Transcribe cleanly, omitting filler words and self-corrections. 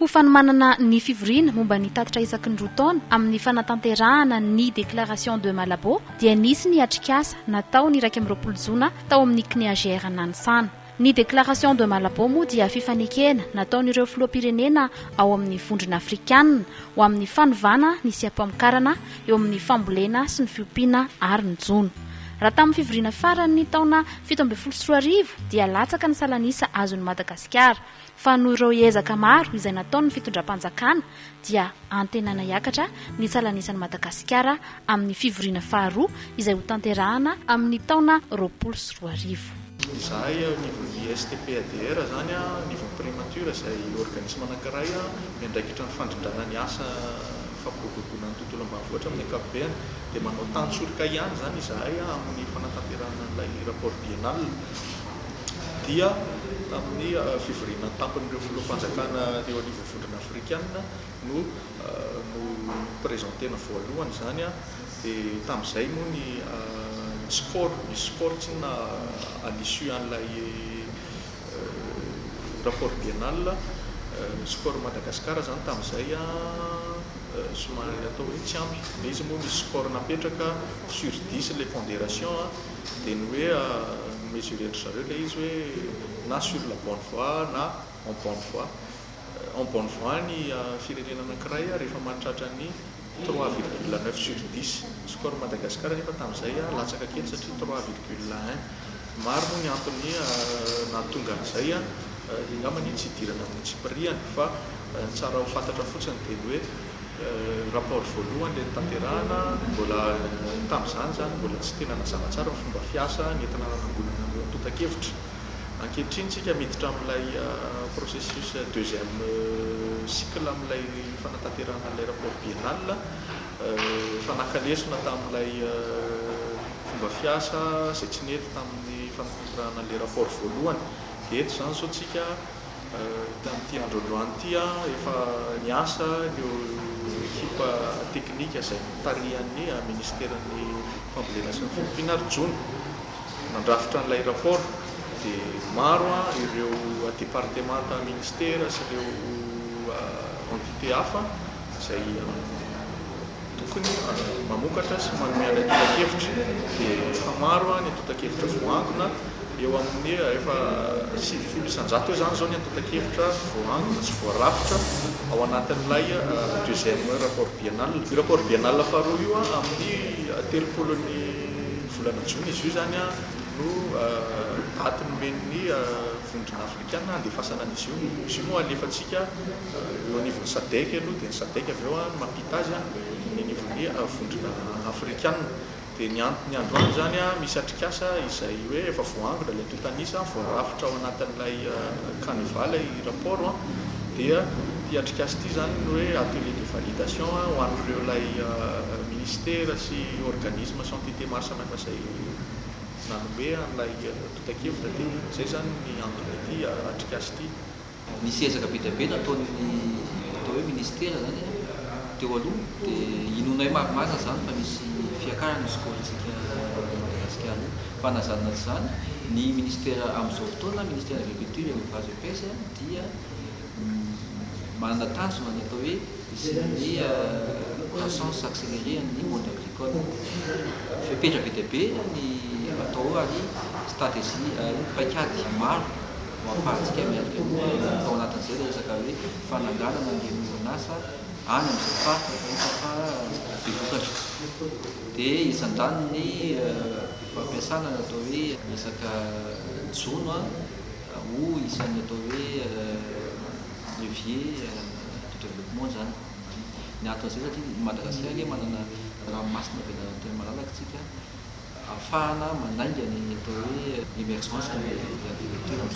Ho fanomanana ny fivoriana momba ny tatitra isaky ny roa taona amin'ny fanatanterahana ny déclaration de Malabo dia nisy ny atrikasa natao ny 12 Jona tao amin'ny CNEAGR Nanisana. Ny déclaration de Malabo moa dia fifanekena nataon'ireo filoham-pirenena ao amin'ny vondrona afrikanina ho amin'ny fanovana ny siampamokarana eo amin'ny fambolena sy ny fiompiana ary ny jona. Raha tamin'ny fivoriana farany taona 17 dia latsaka ny salanisa azon'ny Madagasikara, fa noho ireo ezaka maro izay nataon'ny fitondram-panjakana dia antenana hiakatra ny salanisan'ny Madagasikara amin'ny fivoriana faharoa izay ho tanterahana amin'ny taona 2020. Izahay niveau STPADR zany niveau primature izay organisme anankiray miandraikitra ny fandrindrana ny asa fampiroboroboana ny tontolo ambanivohitra amin'ny ankapobeny dia manao tantsolika ihany zany izahay amin'ny fanatanterahana ilay rapport biennal dia tamin'ny fivoriana tampon'ireo filoham-panjakana eo anivon'ny vondrona afrikanina no présentena voalohany zany dia tamin'izay moa ny score tsy na à l'issue an'ilay rapport biennal score Madagasikara zany tamin'izay somary atao hoe tsy ampy. Izy moa misy score napetraka sur 10 les pondérations dia ny hoe mesurer zareo ilay izy hoe na sur la bonne voie na en bonne voie. En bonne voie ny firenena anankiray rehefa mahatratra ny 3,9 sur 10 score Madagasikara nefa tamin'izay latsaka kely satria 3,1. Maro moa ny antony nahatonga an'izay angambany tsy idirana amin'ny tsipiriany fa tsara ho fantatra fotsiny dia ny hoe rapport voalohany ilay tanterahana mbola tamin'izany zany mbola tsy tena nazava tsara ny fomba fiasa nentina nanangonana ireo tota-kevitra. Ankehitriny tsika miditra amin'ilay processus deuxième cycle amin'ilay fanatanterahana ilay rapport biennal fanakalesona tamin'ilay fomba fiasa izay tsy nety tamin'ny fanatanterahana ilay rapport voalohany. Dia eto zany zao tsika tamin'ity androandroany ity efa niasa eo ekipa teknika izay mitarihan'ny ministèren'ny fambolena sy ny fiompiana ary jona nandrafitra an'ilay rapport dia maro ireo départemanta ministère sy ireo entité hafa izay tokony mamokatra sy manome an'ilay tota-kevitra dia efa maro ny tota-kevitra voangona eo amin'ny efa 700 isanjato eo zany zao ny tota-kevitra voangona sy voarafitra ao anatin'ilay deuxième rapport biennal. Io rapport biennal faharoa io amin'ny 30 volana jona izy io zany no daty nomen'ny vondrona afrikana handefasana an'izy io. Izy io moa alefantsika eo anivon'ny SADC aloha dia ny SADC avy eo mampita azy ny anivon'ny vondrona afrikana. Dia ny androany zany misy atrikasa izay hoe efa voangona ilay totanisa voarafitra ao anatin'ilay carnival i rapport dia ty atrikasa ity zany ny hoe atelier de validation ho an'ireo ilay ministère sy organisme sy entité maro samihafa izay nanome an'ilay tota-kevitra dia izay zany ny antony ity atrikasa ity. Misy ezaka be dia be nataon'ny atao hoe ministère zany teo aloha dia inona hoe maromaro zany fa misy fiakarana sikolantsika Madagasikara fa nazanona zany ny ministère amin'izao fotoana ministère de l'agriculture et élevage et pêche dia manana tanjona ny atao hoe isin'ny croissance accélérée ny monde agricole. Fepetra be dia be ny atao ary stratégie paikady maro ho ahafahantsika miaraka ao anatin'izay ilay resaka hoe fananganana ny orinasa any amin'izay faritra rehefa fa be vokatra. Dia isan-drany ny fampiasana ny atao hoe resaka jona ho isan'ny atao hoe levier de développement zany. Ny aton'izay satria Madagasikara manana ranomasina be tena malalaka tsika ahafahana manainga ny atao hoe émergence de l'agriculture.